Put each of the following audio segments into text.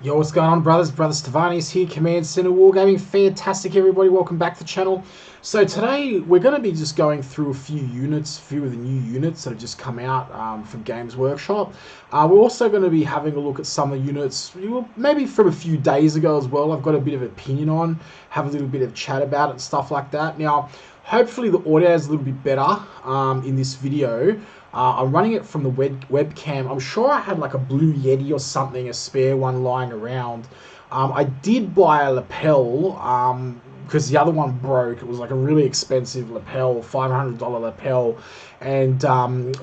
Yo, what's going on, brothers? Brother Stevani's here, Command Center Wargaming. Fantastic, everybody. Welcome back to the channel. So today, we're going to be just going through a few of the new units that have just come out from Games Workshop. We're also going to be having a look at some of the units, maybe from a few days ago as well. I've got a bit of opinion on, have a little bit of chat about it and stuff like that. Now, hopefully the audio is a little bit better in this video. I'm running it from the webcam. I'm sure I had like a Blue Yeti or something, a spare one lying around. I did buy a lapel because the other one broke. It was like a really expensive lapel, $500 lapel, and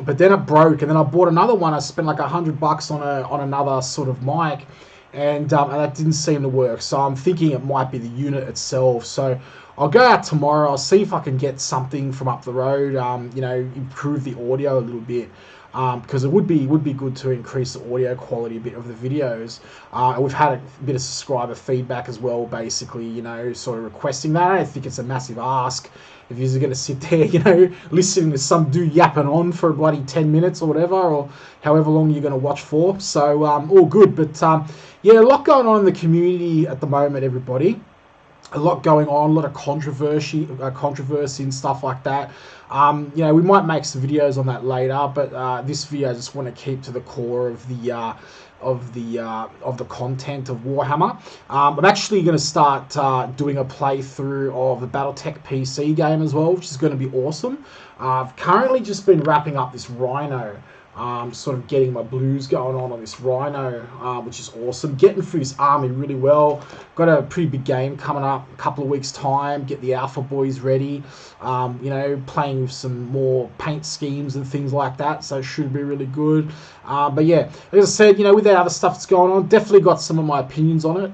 but then it broke, and then I bought another one. I spent like $100 on another sort of mic, and that didn't seem to work. So I'm thinking it might be the unit itself. So I'll go out tomorrow. I'll see if I can get something from up the road. You know, improve the audio a little bit, because it would be good to increase the audio quality a bit of the videos. And we've had a bit of subscriber feedback as well, basically, you know, sort of requesting that. I don't think it's a massive ask if you're going to sit there, you know, listening to some dude yapping on for bloody 10 minutes or whatever, or however long you're going to watch for. So all good, but yeah, a lot going on in the community at the moment, everybody. A lot going on, a lot of controversy and stuff like that. You know, we might make some videos on that later, but this video I just want to keep to the core of the content of Warhammer. I'm actually going to start doing a playthrough of the BattleTech PC game as well, which is going to be awesome. I've currently just been wrapping up this Rhino. Sort of getting my blues going on this Rhino, which is awesome. Getting through this army really well. Got a pretty big game coming up in a couple of weeks' time. Get the Alpha Boys ready. You know, playing with some more paint schemes and things like that. So it should be really good. But yeah, as I said, you know, with that other stuff that's going on, definitely got some of my opinions on it.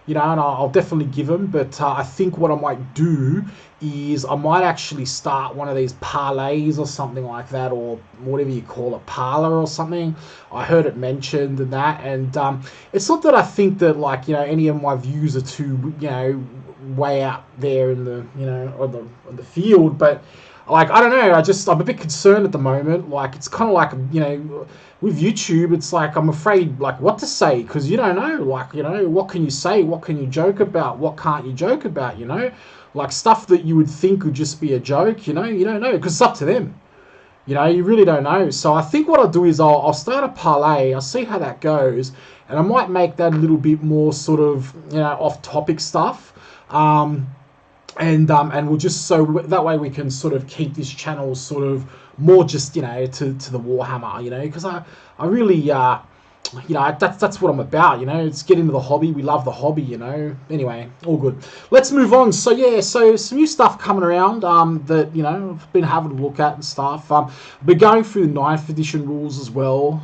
You know, and I'll definitely give them. But I think what I might do is I might actually start one of these parlays or something like that, or whatever you call it, parlor or something. I heard it mentioned and that, and it's not that I think that, like, you know, any of my views are too, you know, way out there in the, you know, on the field, but like, I don't know, I'm a bit concerned at the moment. Like, it's kind of like, you know, with YouTube, it's like I'm afraid, like, what to say, because you don't know, like, you know, what can you say, what can you joke about, what can't you joke about, you know, like stuff that you would think would just be a joke, you know, you don't know, because it's up to them, you know, you really don't know. So I think what I'll do is I'll start a parlay, I'll see how that goes, and I might make that a little bit more sort of, you know, off-topic stuff, and we'll just, so that way we can sort of keep this channel sort of more just, you know, to the Warhammer, you know, because I really, you know, that's what I'm about, you know, it's get into the hobby. We love the hobby, you know. Anyway, all good. Let's move on. So yeah, so some new stuff coming around that, you know, I've been having a look at and stuff. Been going through the 9th edition rules as well.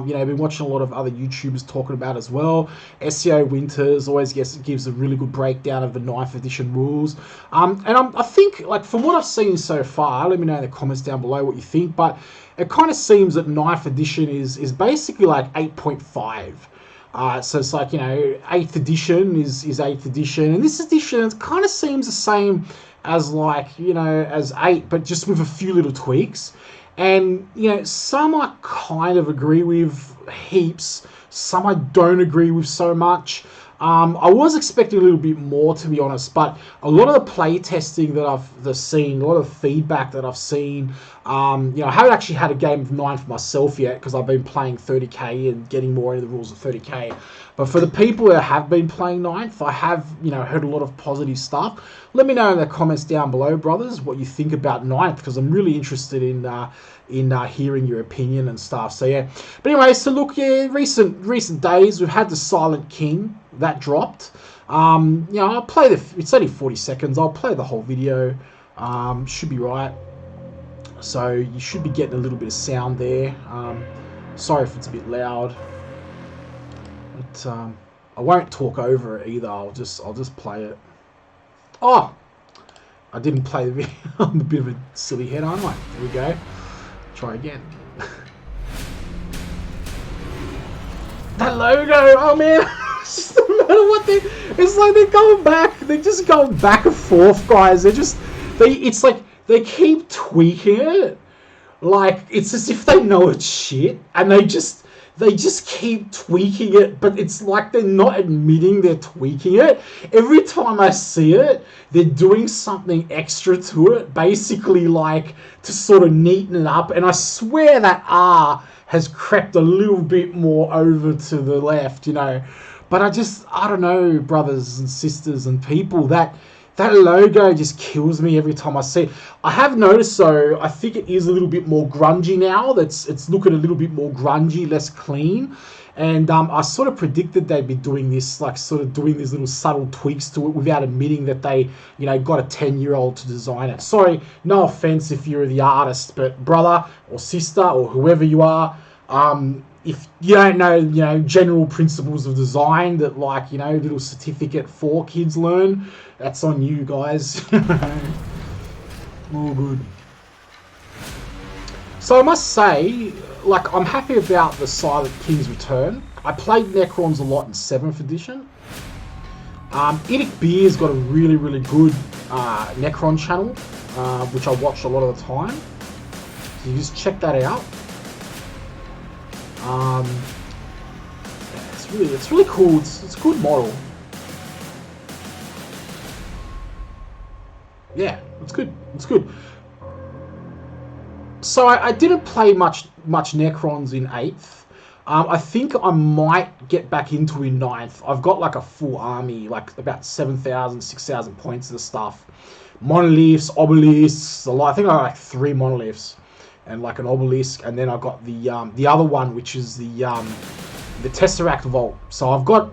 You know, been watching a lot of other YouTubers talking about as well. SEO Winters always gives a really good breakdown of the 9th edition rules. And I think, like, from what I've seen so far, let me know in the comments down below what you think, but it kind of seems that 9th edition is basically like 8.5. So it's like, you know, 8th edition is 8th edition. And this edition, it kind of seems the same as, like, you know, as 8, but just with a few little tweaks. And, you know, some I kind of agree with heaps. Some I don't agree with so much. I was expecting a little bit more, to be honest, but a lot of the play testing that I've seen, a lot of the feedback that I've seen, you know, I haven't actually had a game of 9 for myself yet because I've been playing 30k and getting more into the rules of 30k. But for the people that have been playing 9th, I have, you know, heard a lot of positive stuff. Let me know in the comments down below, brothers, what you think about 9th, because I'm really interested in hearing your opinion and stuff. So yeah, but anyway, so look, yeah, recent days we've had the Silent King that dropped. You know, I'll play it's only 40 seconds. I'll play the whole video. Should be right. So you should be getting a little bit of sound there. Sorry if it's a bit loud. But I won't talk over it either. I'll just play it. Oh, I didn't play the video. I'm a bit of a silly head, aren't I? There we go. Try again. That logo, oh man, it's no matter what it's like they're going back. They're just going back and forth, guys. It's like they keep tweaking it. Like, it's as if they know it's shit, and they just they just keep tweaking it, but it's like they're not admitting they're tweaking it. Every time I see it, they're doing something extra to it, basically like to sort of neaten it up. And I swear that R has crept a little bit more over to the left, you know. But I don't know, brothers and sisters and people, that logo just kills me every time I see it. I have noticed, though, I think it is a little bit more grungy now. It's looking a little bit more grungy, less clean. And I sort of predicted they'd be doing this, like sort of doing these little subtle tweaks to it without admitting that they, you know, got a 10-year-old to design it. Sorry, no offense if you're the artist, but brother or sister or whoever you are, if you don't know, you know, general principles of design that, like, you know, little certificate 4 kids learn, that's on you guys. All good. So I must say, like, I'm happy about the Silent King's return. I played Necrons a lot in 7th edition. Edic Beer's got a really, really good Necron channel, which I watch a lot of the time. So you just check that out. It's really cool. It's a good model. Yeah, it's good. It's good. So I didn't play much Necrons in 8th. I think I might get back into in 9th. I've got like a full army, like about 7,000, 6,000 points of the stuff. Monoliths, obelisks, I think I got like 3 monoliths and like an obelisk, and then I got the other one, which is the Tesseract Vault. So I've got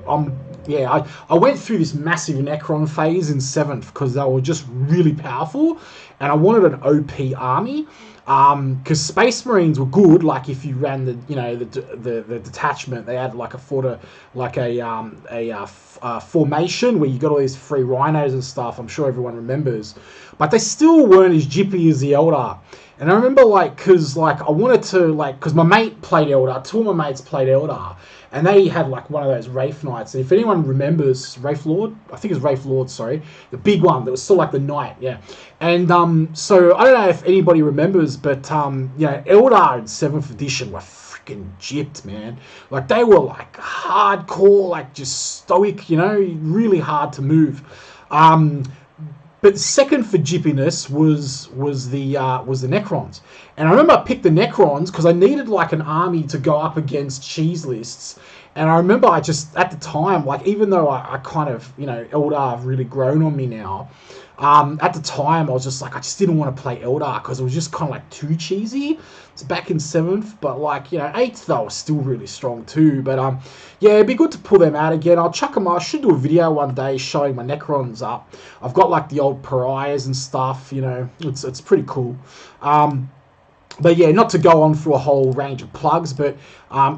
yeah, I went through this massive Necron phase in 7th because they were just really powerful, and I wanted an OP army. Because Space Marines were good, like if you ran the, you know, the detachment, they had like a formation where you got all these free rhinos and stuff. I'm sure everyone remembers, but they still weren't as jippy as the Eldar. And I remember, like, because like I wanted to, like, because my mate played Eldar, 2 of my mates played Eldar, and they had like one of those Wraith Knights. And if anyone remembers Wraith Lord, I think it's Wraith Lord, sorry, the big one that was still like the Knight, yeah. And so I don't know if anybody remembers, but you know, Eldar in 7th edition were freaking gypped, man. Like they were like hardcore, like just stoic, you know, really hard to move. But second for jippiness was the Necrons. And I remember I picked the Necrons because I needed like an army to go up against cheese lists. And I remember I just, at the time, like even though I kind of, you know, Eldar have really grown on me now, at the time I was just like, I just didn't want to play Eldar because it was just kind of like too cheesy. It's back in 7th, but like, you know, 8th though was still really strong too. But yeah, it'd be good to pull them out again. I'll chuck them. I should do a video one day showing my Necrons up. I've got like the old pariahs and stuff, you know, it's pretty cool. But yeah, not to go on through a whole range of plugs, but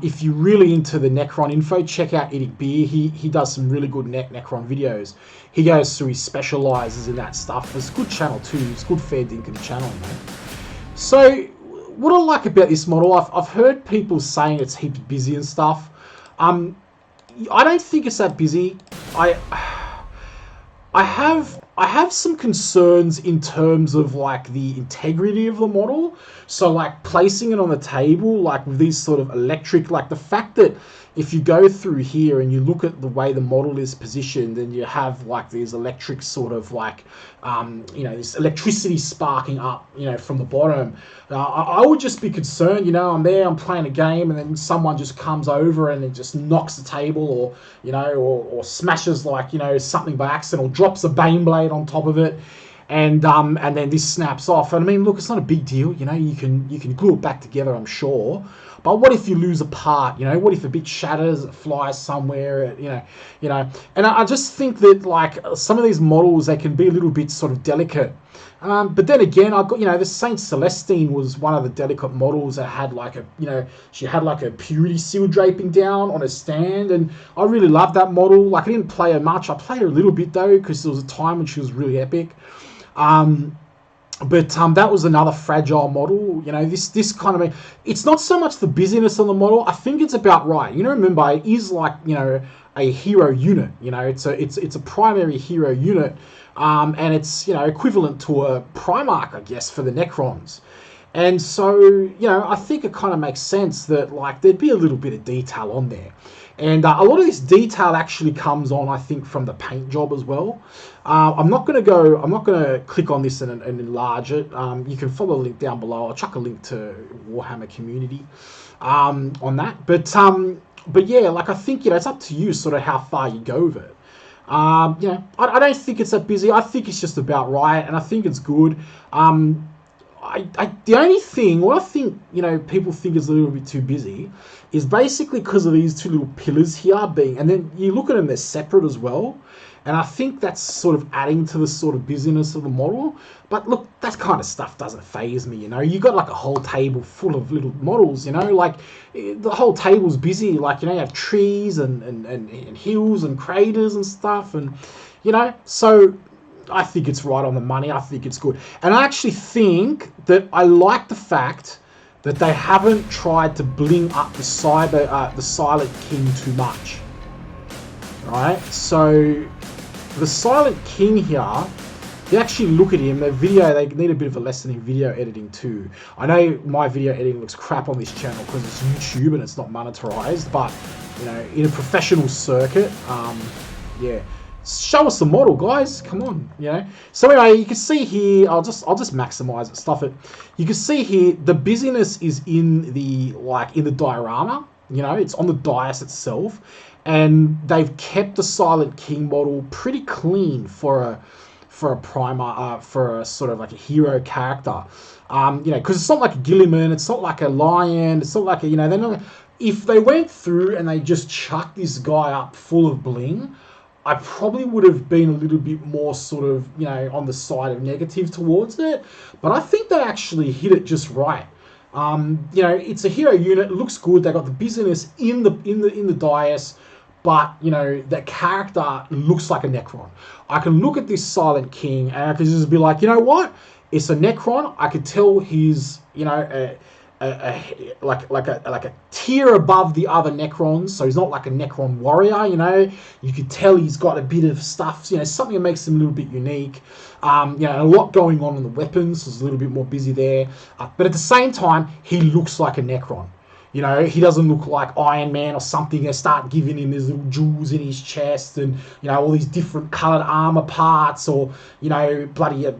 if you're really into the Necron info, check out Edic Beer. He does some really good Necron videos. He goes through, he specialises in that stuff. It's a good channel too. It's a good fair dinkum channel, man. So what I like about this model, I've heard people saying it's heaps busy and stuff. I don't think it's that busy. I have some concerns in terms of like the integrity of the model. So like placing it on the table, like with these sort of electric, like the fact that if you go through here and you look at the way the model is positioned, and you have like these electric sort of like, you know, this electricity sparking up, you know, from the bottom, I would just be concerned, you know, I'm there, I'm playing a game, and then someone just comes over and it just knocks the table, or, you know, or smashes like, you know, something by accident, or drops a Bane Blade on top of it. And then this snaps off. And I mean, look, it's not a big deal, you know. You can glue it back together, I'm sure. But what if you lose a part? You know, what if a bit shatters, it flies somewhere? You know. And I just think that like some of these models, they can be a little bit sort of delicate. But then again, I got, you know, the Saint Celestine was one of the delicate models that had like a, you know, she had like a purity seal draping down on a stand, and I really loved that model. Like I didn't play her much. I played her a little bit though, because there was a time when she was really epic. But that was another fragile model. You know, this kind of, it's not so much the busyness on the model. I think it's about right. You know, remember, it is like, you know, a hero unit. You know, it's a primary hero unit, and it's, you know, equivalent to a Primarch, I guess, for the Necrons. And so, you know, I think it kind of makes sense that, like, there'd be a little bit of detail on there. And a lot of this detail actually comes on, I think, from the paint job as well. I'm not going to click on this and enlarge it. You can follow the link down below. I'll chuck a link to Warhammer community on that. But yeah, like, I think, you know, it's up to you sort of how far you go with it. You know, I don't think it's that busy. I think it's just about right, and I think it's good. The only thing, what I think, you know, people think is a little bit too busy is basically because of these two little pillars here being, and then you look at them, they're separate as well. And I think that's sort of adding to the sort of busyness of the model. But look, that kind of stuff doesn't faze me, you know. You got like a whole table full of little models, you know, like the whole table's busy. Like, you know, you have trees and hills and craters and stuff, and, you know, so I think it's right on the money. I think it's good. And I actually think that I like the fact that they haven't tried to bling up the Silent King too much. Right? So the Silent King here, you actually look at him, they need a bit of a lesson in video editing too. I know my video editing looks crap on this channel because it's YouTube and it's not monetized, but, you know, in a professional circuit, yeah. Show us the model, guys. Come on, you know. So anyway, you can see here. I'll just maximize it, stuff it. You can see here the busyness is in the diorama. You know, it's on the dais itself, and they've kept the Silent King model pretty clean for a primer, for a sort of like a hero character. You know, because it's not like a Gilliman, it's not like a lion, it's not like a, you know, they're not. If they went through and they just chucked this guy up full of bling, I probably would have been a little bit more sort of, you know, on the side of negative towards it. But I think they actually hit it just right. You know, it's a hero unit. It looks good. They got the business in the dais, but, you know, that character looks like a Necron. I can look at this Silent King and I can just be like, you know what? It's a Necron. I could tell he's, you know, like a tier above the other Necrons, so he's not like a Necron warrior, you know. You could tell he's got a bit of stuff, you know, something that makes him a little bit unique. You know, a lot going on in the weapons, so there's a little bit more busy there. But at the same time, he looks like a Necron. You know, he doesn't look like Iron Man or something. They start giving him these little jewels in his chest and, you know, all these different coloured armour parts, or, you know, bloody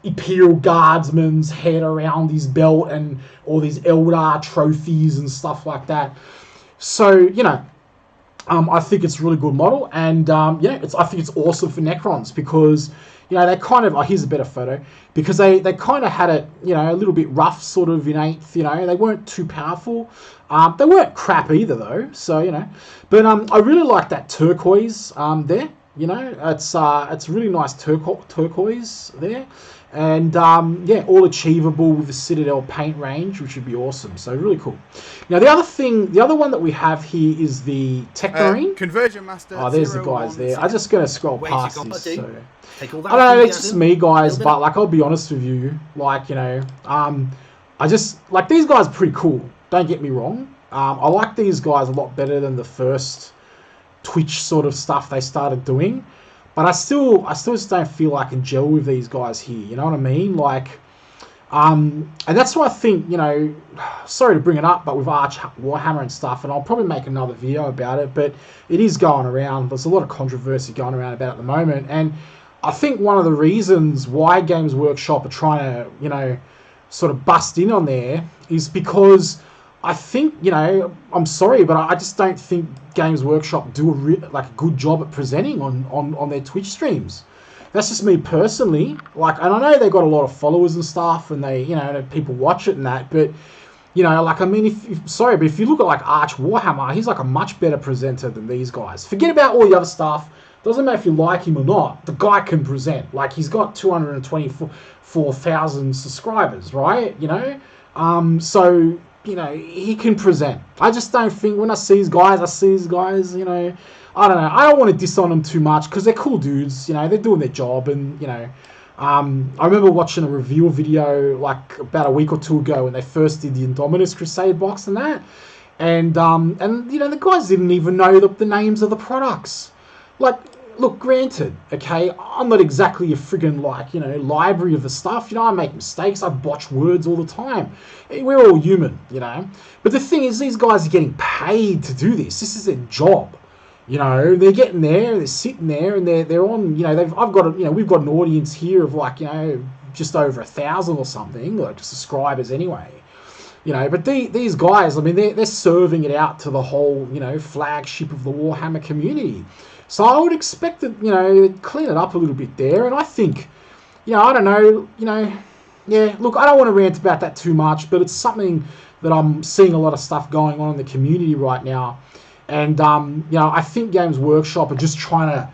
Imperial Guardsman's head around his belt and all these Eldar trophies and stuff like that. So, you know, I think it's a really good model. And, yeah, I think it's awesome for Necrons because, you know, they kind of, here's a better photo, because they kind of had it, you know, a little bit rough sort of in 8th, you know, they weren't too powerful. They weren't crap either though, so, you know, but I really like that turquoise there, you know, it's really nice turquoise there. And, yeah, all achievable with the Citadel paint range, which would be awesome. So, really cool. Now, the other one that we have here is the Techmarine. Conversion Master. Oh, there's the guys there. I'm just going to scroll past this. So. I don't know, it's just me, guys, but, like, I'll be honest with you. Like, you know, I just, like, these guys are pretty cool. Don't get me wrong. I like these guys a lot better than the first Twitch sort of stuff they started doing. But I still just don't feel like I can gel with these guys here. You know what I mean? Like, and that's why I think, you know, sorry to bring it up, but with Arch Warhammer and stuff, and I'll probably make another video about it, but it is going around. There's a lot of controversy going around about it at the moment. And I think one of the reasons why Games Workshop are trying to, you know, sort of bust in on there is because I think, you know, I'm sorry, but I just don't think Games Workshop do a good job at presenting on their Twitch streams. That's just me personally. Like, and I know they got a lot of followers and stuff, and they, you know, people watch it and that, but, you know, like, I mean, sorry, but if you look at like Arch Warhammer, he's like a much better presenter than these guys. Forget about all the other stuff. Doesn't matter if you like him or not. The guy can present. Like, he's got 224,000 subscribers, right? You know, so, you know, he can present. I just don't think when I see these guys, you know, I don't know. I don't want to diss on them too much because they're cool dudes, you know, they're doing their job. And, you know, I remember watching a review video like about a week or two ago when they first did the Indominus Crusade box and that. And you know, the guys didn't even know the names of the products. Like, look, granted, okay, I'm not exactly a friggin' like, library of the stuff. I make mistakes. I botch words all the time. We're all human, But the thing is, these guys are getting paid to do this. This is their job. They're getting there, they're sitting there, and they're on. We've got an audience here of like, just over 1,000 or something, like subscribers anyway. But these guys, I mean, they're serving it out to the whole, flagship of the Warhammer community. So I would expect that, clean it up a little bit there. And I think, I don't know, yeah, look, I don't want to rant about that too much, but it's something that I'm seeing a lot of stuff going on in the community right now. And, I think Games Workshop are just trying to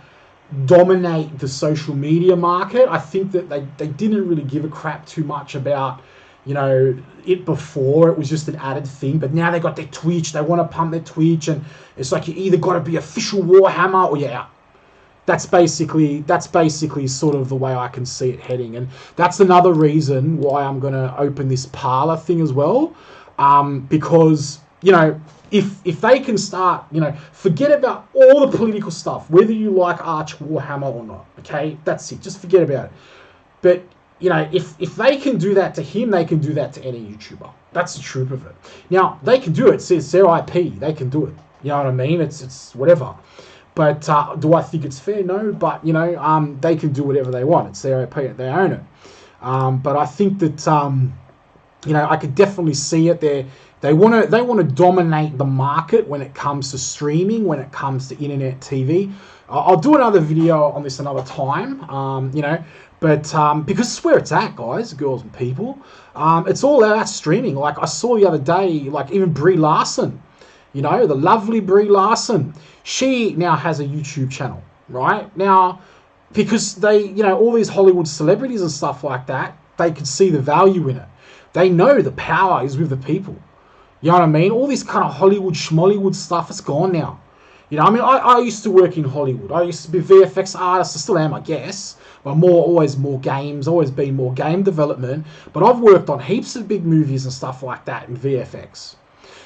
dominate the social media market. I think that they didn't really give a crap too much about, it before. It was just an added thing, but now they got their Twitch. They want to pump their Twitch, and it's like you either got to be official Warhammer or you're out. That's basically sort of the way I can see it heading, and that's another reason why I'm going to open this parlor thing as well, because if they can start, forget about all the political stuff, whether you like Arch Warhammer or not. Okay, that's it. Just forget about it. But if they can do that to him, they can do that to any YouTuber. That's the truth of it. Now, they can do it. It's their IP. They can do it. You know what I mean? It's whatever. But do I think it's fair? No. But, they can do whatever they want. It's their IP. They own it. But I think that, I could definitely see it. They want to dominate the market when it comes to streaming, when it comes to internet TV. I'll do another video on this another time, but because it's where it's at, guys, girls and people. It's all about streaming. Like I saw the other day, like even Brie Larson, the lovely Brie Larson, she now has a YouTube channel, right? Now, because they, all these Hollywood celebrities and stuff like that, they could see the value in it. They know the power is with the people. You know what I mean? All this kind of Hollywood, schmollywood stuff, it's gone now. I used to work in Hollywood. I used to be VFX artist. I still am, I guess. But always more games, always been more game development. But I've worked on heaps of big movies and stuff like that in VFX.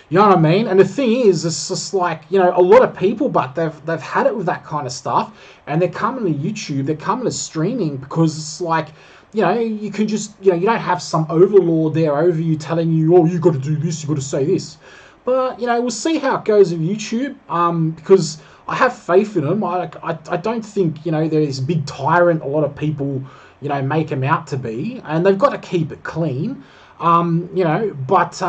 You know what I mean? And the thing is, it's just like, a lot of people, but they've had it with that kind of stuff. And they're coming to YouTube, they're coming to streaming because it's like, you can just, you don't have some overlord there over you telling you, oh, you got to do this, you got to say this. But, we'll see how it goes with YouTube, because I have faith in them. I don't think, they're this big tyrant a lot of people, make them out to be. And they've got to keep it clean, but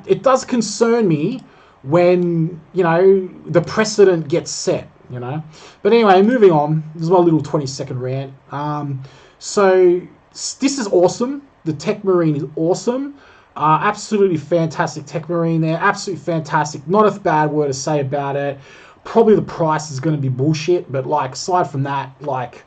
it does concern me when, the precedent gets set, But anyway, moving on. This is my little 20-second rant. So this is awesome. The Tech Marine is awesome. Absolutely fantastic Tech Marine there. Absolutely fantastic. Not a bad word to say about it. Probably the price is going to be bullshit, but like aside from that, like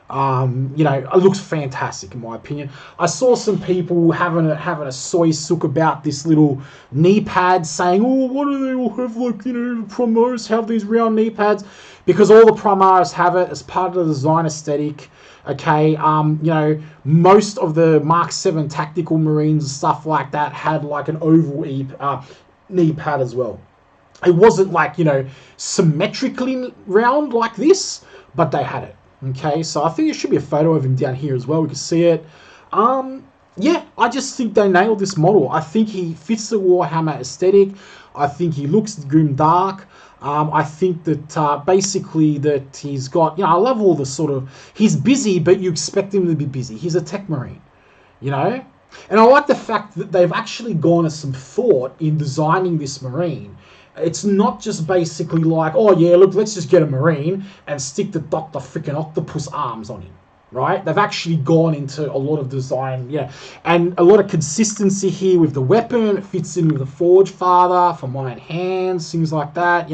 it looks fantastic in my opinion. I saw some people having a soy sook about this little knee pad, saying, "Oh, why do they all have like Primaris have these round knee pads?" Because all the Primaris have it as part of the design aesthetic. Okay, most of the Mark 7 tactical Marines and stuff like that had like an oval knee pad as well. It wasn't like, symmetrically round like this, but they had it. Okay, so I think there should be a photo of him down here as well. We can see it. Yeah, I just think they nailed this model. I think he fits the Warhammer aesthetic. I think he looks grim dark. I think that basically that he's got, I love all the sort of, he's busy, but you expect him to be busy. He's a Tech Marine, And I like the fact that they've actually gone to some thought in designing this Marine. It's not just basically like, oh yeah, look, let's just get a Marine and stick the Dr. freaking Octopus arms on him. Right? They've actually gone into a lot of design, and a lot of consistency here with the weapon. It fits in with the Forge Father for Iron Hands, things like that,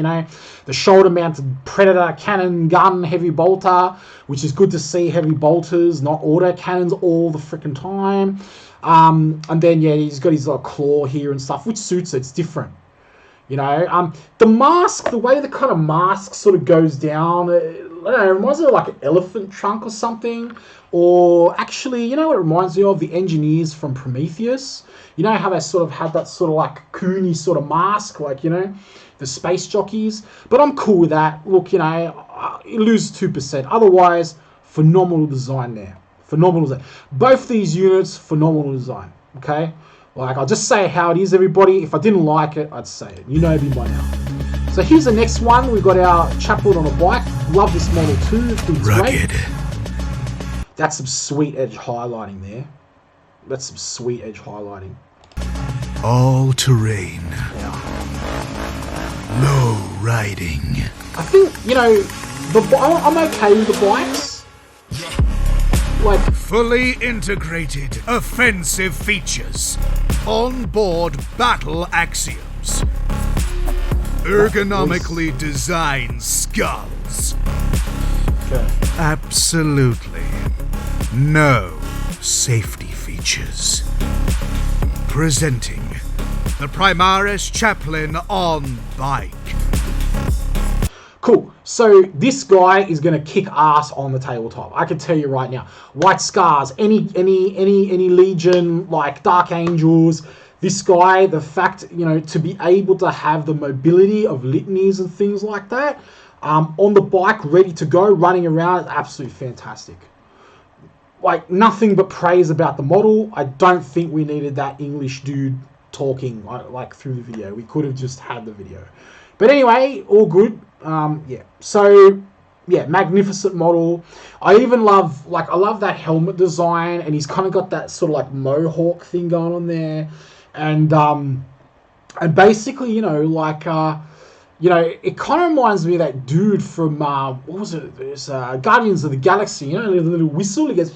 The shoulder-mounted Predator cannon gun heavy bolter, which is good to see heavy bolters, not auto cannons all the freaking time. And then, he's got his little claw here and stuff, which suits it. It's different. The mask, the way the kind of mask sort of goes down, I don't know, it reminds me of like an elephant trunk or something. Or actually, what it reminds me of? The engineers from Prometheus. How they sort of had that sort of like coony sort of mask, like, the space jockeys. But I'm cool with that. Look, you lose 2%. Otherwise, phenomenal design there. Phenomenal design. Both these units, phenomenal design. Okay? Like, I'll just say how it is, everybody. If I didn't like it, I'd say it. You know me by now. So here's the next one. We've got our Chaplain on a bike. Love this model too. I think it's rugged. Great. That's some sweet edge highlighting there. That's some sweet edge highlighting. All terrain. Yeah. Low riding. I think, you know, I'm okay with the bikes. Like, fully integrated offensive features. On-board battle axioms. Ergonomically designed skulls. okay. Absolutely no safety features. Presenting the Primaris Chaplain on bike. Cool. So this guy is going to kick ass on the tabletop. I can tell you right now. White Scars, any Legion, like Dark Angels. This guy, the fact, you know, to be able to have the mobility of litanies and things like that on the bike, ready to go, running around, is absolutely fantastic. Like, nothing but praise about the model. I don't think we needed that English dude talking like through the video. We could have just had the video. But anyway, all good. Yeah. So, yeah, magnificent model. I even love, like, I love that helmet design, and he's kind of got that sort of like mohawk thing going on there. And basically, you know, like, you know, it kind of reminds me of that dude from, what was it? There's Guardians of the Galaxy, you know, the little whistle, he goes,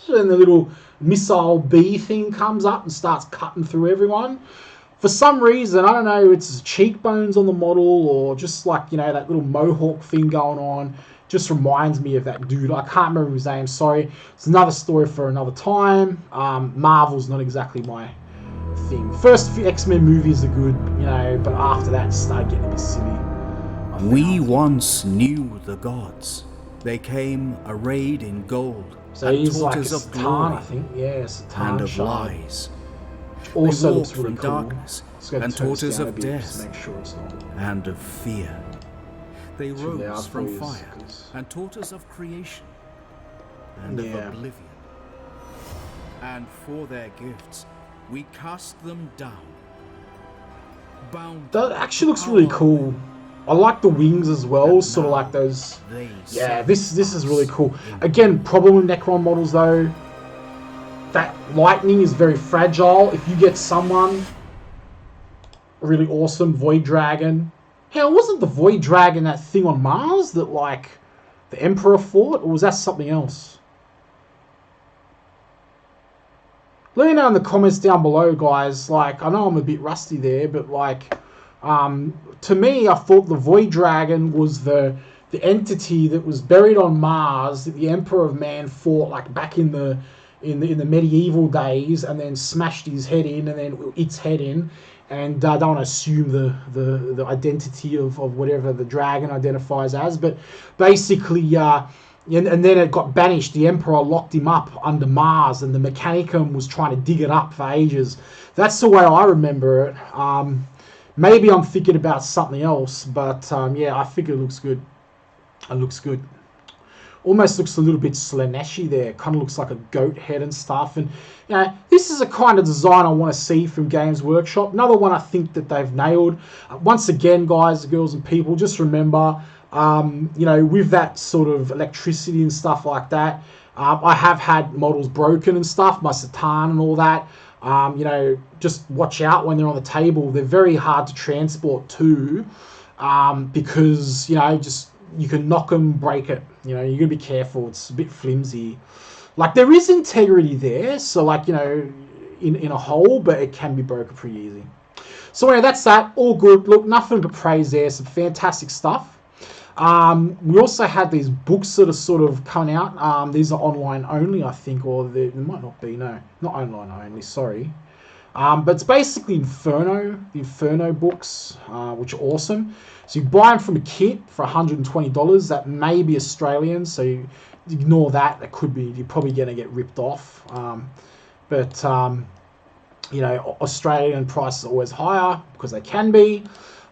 and the little missile bee thing comes up and starts cutting through everyone. For some reason, I don't know, it's cheekbones on the model or just like, you know, that little mohawk thing going on. Just reminds me of that dude. I can't remember his name, sorry. It's another story for another time. Marvel's not exactly my thing. First few X-Men movies are good, you know, but after that it started getting a bit silly. We once knew the gods. They came arrayed in gold. So and he's taught like a us of Satan, glory I think. Yeah, Satan and of shard. lies. Also They looks walked really from cool. darkness Let's go and turn taught this us down a of bit, just death make sure it's not and of fear. They too loud rose for from you, fire 'cause- and taught us of creation and of Yeah. oblivion. And for their gifts, we cast them down. Bound That actually looks really cool. I like the wings as well, sort of like those. they Yeah, set this is really us cool. in Again, problem with Necron models though, that lightning is very fragile. If you get someone really awesome, Void Dragon. Hell, wasn't the Void Dragon that thing on Mars that like the Emperor fought, or was that something else? Let me know in the comments down below, guys. Like, I know I'm a bit rusty there, but like, to me, I thought the Void Dragon was the entity that was buried on Mars that the Emperor of Man fought like back in the medieval days, and then smashed his head in, and then its head in. And I don't want to assume the identity of whatever the dragon identifies as, but basically, and then it got banished. The Emperor locked him up under Mars, and the Mechanicum was trying to dig it up for ages. That's the way I remember it. Maybe I'm thinking about something else, but yeah, I think it looks good. It looks good. Almost looks a little bit Slaneshi there. Kind of looks like a goat head and stuff. And you know, this is a kind of design I want to see from Games Workshop. Another one I think that they've nailed. Once again, guys, girls and people, just remember, you know, with that sort of electricity and stuff like that, I have had models broken and stuff, my Satan and all that. You know, just watch out when they're on the table. They're very hard to transport too, because, you know, just you can knock them, break it. You know, you're gonna be careful. It's a bit flimsy. Like, there is integrity there, so like, you know, in a hole, but it can be broken pretty easy. So anyway, that's that. All good. Look, nothing but praise there. Some fantastic stuff. We also had these books that are sort of coming out. These are online only, I think, or they might not be. No, not online only. Sorry. But it's basically Inferno, the Inferno books, which are awesome. So you buy them from a kit for $120. That may be Australian, so you ignore that. That could be, you're probably going to get ripped off. But you know, Australian prices are always higher because they can be.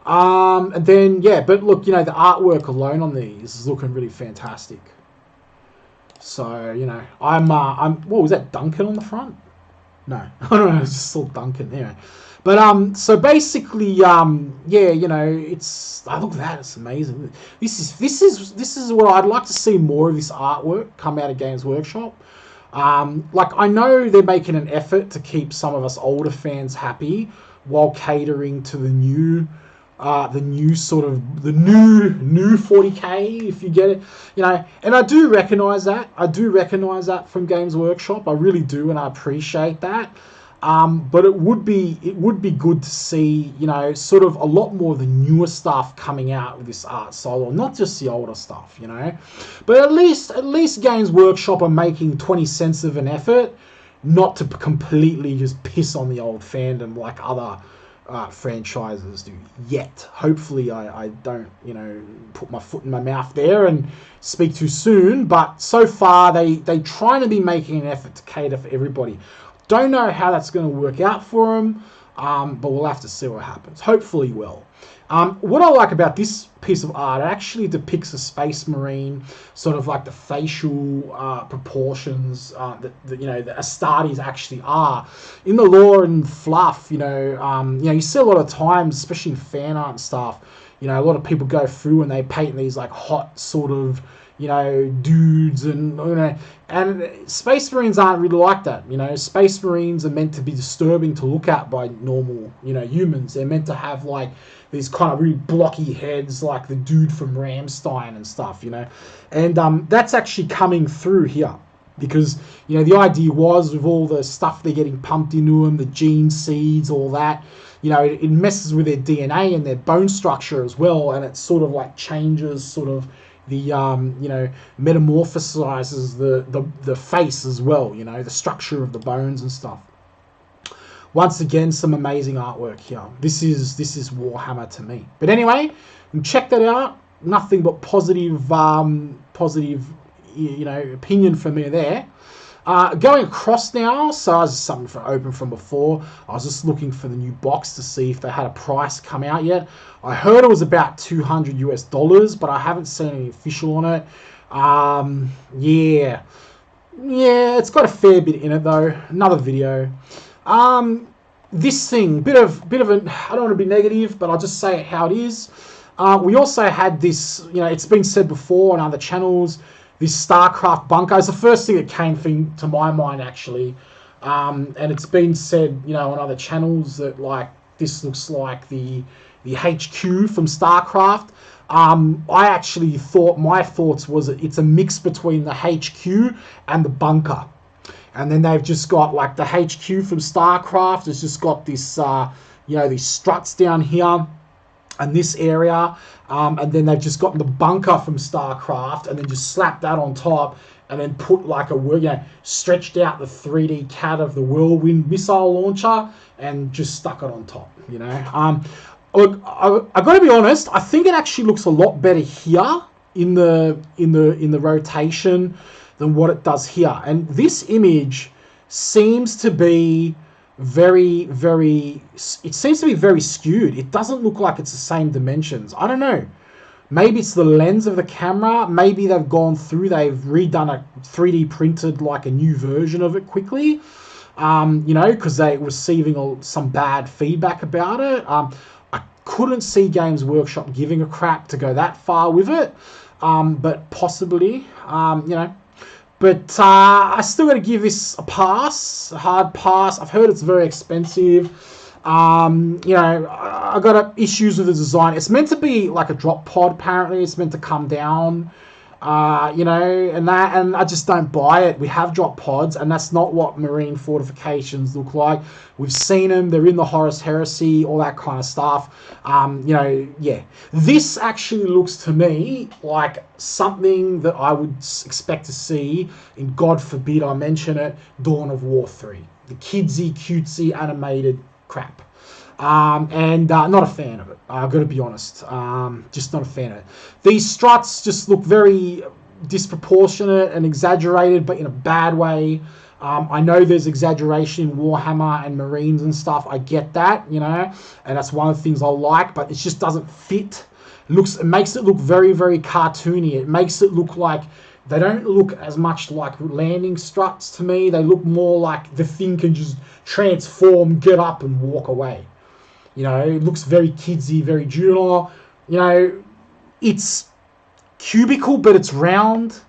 And then, yeah, but look, you know, the artwork alone on these is looking really fantastic. So, you know, I'm what was that, Duncan on the front? No, I don't know, it's just still Duncan, anyway. But, so basically, yeah, you know, it's, look at that, it's amazing. This is what I'd like to see more of this artwork come out of Games Workshop. Like, I know they're making an effort to keep some of us older fans happy while catering to the new sort of, the new 40k, if you get it, you know, and I do recognise that. I do recognise that from Games Workshop. I really do, and I appreciate that. But it would be good to see, you know, sort of a lot more of the newer stuff coming out with this art style, not just the older stuff, you know. But at least Games Workshop are making 20 cents of an effort not to completely just piss on the old fandom like other franchises do yet. Hopefully I don't, you know, put my foot in my mouth there and speak too soon, but so far they trying to be making an effort to cater for everybody. Don't know how that's going to work out for them, but we'll have to see what happens. Hopefully well. What I like about this piece of art, it actually depicts a space marine, sort of like the facial proportions that you know, the Astartes actually are. In the lore and fluff, you know, you see a lot of times, especially in fan art and stuff, you know, a lot of people go through and they paint these like hot sort of, you know, dudes, and you know, and Space Marines aren't really like that. You know, Space Marines are meant to be disturbing to look at by normal, you know, humans. They're meant to have like these kind of really blocky heads, like the dude from Ramstein and stuff, you know, and that's actually coming through here, because, you know, the idea was with all the stuff they're getting pumped into them, the gene seeds, all that, you know, it messes with their DNA and their bone structure as well, and it sort of like changes sort of the you know, metamorphosizes the face as well, you know, the structure of the bones and stuff. Once again, some amazing artwork here. This is Warhammer to me. But anyway, check that out. Nothing but positive you know, opinion from me there. Going across now, so as something open from before, I was just looking for the new box to see if they had a price come out yet. I heard it was about $200 US, but I haven't seen any official on it. Yeah, it's got a fair bit in it though. Another video. This thing, bit of an, I don't want to be negative, but I'll just say it how it is. We also had this, you know, it's been said before on other channels, this StarCraft bunker. It's the first thing that came to my mind, actually. And it's been said, you know, on other channels that, like, this looks like the HQ from StarCraft. I actually thought, my thoughts was that it's a mix between the HQ and the bunker. And then they've just got, like, the HQ from StarCraft has just got this, you know, these struts down here and this area. And then they've just gotten the bunker from StarCraft and then just slapped that on top and then put, like, you know, stretched out the 3D CAD of the Whirlwind missile launcher and just stuck it on top, you know. Look, I got to be honest, I think it actually looks a lot better here in the rotation than what it does here. And this image seems to be very, very, it seems to be very skewed. It doesn't look like it's the same dimensions. I don't know. Maybe it's the lens of the camera. Maybe they've gone through, they've redone a 3D printed like a new version of it quickly, you know, because they were receiving some bad feedback about it. I couldn't see Games Workshop giving a crap to go that far with it, but possibly, you know. But I still got to give this a pass, a hard pass. I've heard it's very expensive. You know, I got issues with the design. It's meant to be like a drop pod, apparently. It's meant to come down, you know, and I just don't buy it. We have drop pods, and that's not what marine fortifications look like. We've seen them. They're in the Horus Heresy, all that kind of stuff. You know, yeah. This actually looks to me like something that I would expect to see in, God forbid I mention it, Dawn of War 3. The kidsy, cutesy, animated crap. And not a fan of it. I've got to be honest. Just not a fan of it. These struts just look very disproportionate and exaggerated, but in a bad way. I know there's exaggeration in Warhammer and Marines and stuff. I get that, you know, and that's one of the things I like, but it just doesn't fit. It makes it look very, very cartoony. It makes it look like they don't look as much like landing struts to me. They look more like the thing can just transform, get up, and walk away. You know, it looks very kidsy, very juvenile. You know, it's cubical, but it's round.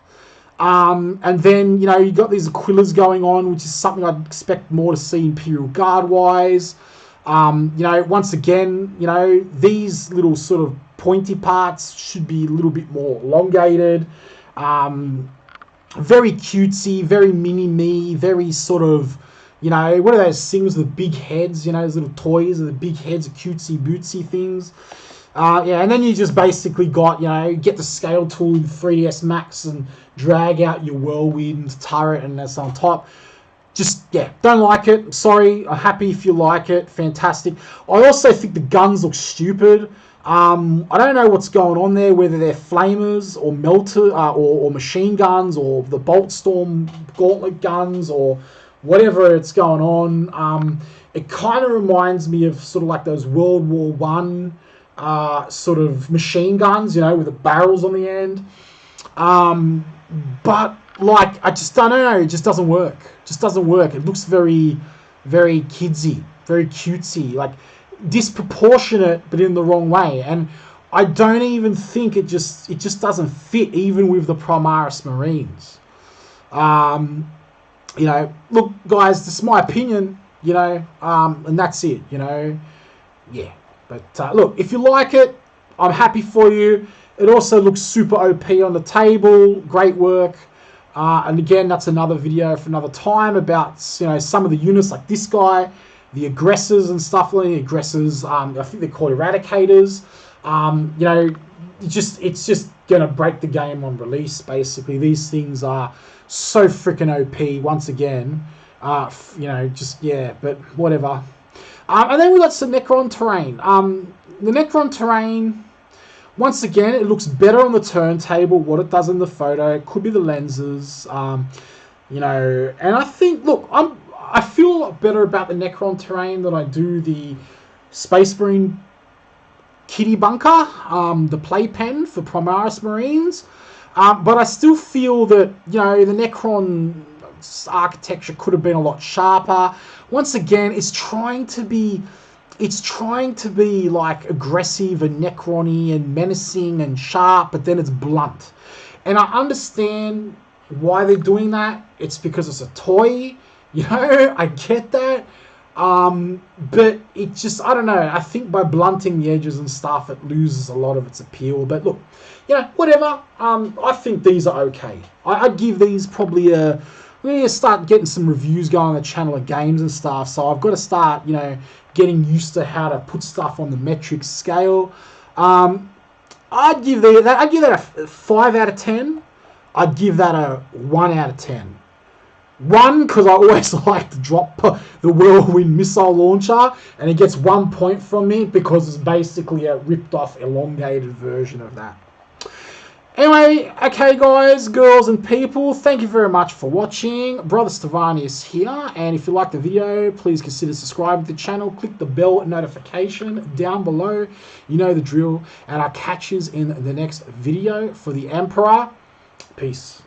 And then, you know, you've got these Aquillas going on, which is something I'd expect more to see Imperial Guard-wise. You know, once again, you know, these little sort of pointy parts should be a little bit more elongated. Very cutesy, very mini-me, very sort of, you know, what are those things with the big heads, you know, those little toys with the big heads, cutesy-bootsy things. Yeah, and then you just basically got, you know, get the scale tool in 3ds Max and drag out your whirlwind turret and that's on top. Just, yeah, don't like it. Sorry, I'm happy if you like it. Fantastic. I also think the guns look stupid. I don't know what's going on there, whether they're flamers or melter or machine guns or the Bolt Storm gauntlet guns or whatever it's going on. It kind of reminds me of sort of like those World War One sort of machine guns, you know, with the barrels on the end. But like, I just don't know, it just doesn't work. It just doesn't work. It looks very, very kidsy, very cutesy, like disproportionate, but in the wrong way. And I don't even think it just doesn't fit even with the Primaris Marines. You know, look, guys, this is my opinion, you know, and that's it, you know, yeah. But look, if you like it, I'm happy for you. It also looks super OP on the table. Great work. And again, that's another video for another time about, you know, some of the units like this guy, the aggressors and stuff like the aggressors. I think they're called eradicators. You know, it's just gonna break the game on release. Basically, these things are so freaking OP. Once again, you know, just yeah, but whatever. And then we got some Necron terrain. The Necron terrain, once again, it looks better on the turntable, what it does in the photo. It could be the lenses, you know. And I think, look, I feel a lot better about the Necron terrain than I do the Space Marine kitty bunker, the playpen for Primaris Marines. But I still feel that, you know, the Necron architecture could have been a lot sharper. Once again, it's trying to be like aggressive and Necron-y and menacing and sharp, but then it's blunt. And I understand why they're doing that. It's because it's a toy, you know, I get that. But it just, I don't know, I think by blunting the edges and stuff, it loses a lot of its appeal. But look, you know, whatever. I think these are okay. I'd give these probably a... We need to start getting some reviews going on the channel of games and stuff. So I've got to start, you know, getting used to how to put stuff on the metric scale. I'd give that a 5 out of 10. I'd give that a 1 out of 10. 1, because I always like to drop the Whirlwind missile launcher, and it gets 1 point from me because it's basically a ripped off, elongated version of that. Anyway, okay guys, girls and people, thank you very much for watching. Brother Stevanius here, and if you like the video, please consider subscribing to the channel. Click the bell notification down below. You know the drill, and I'll catch you in the next video for the Emperor. Peace.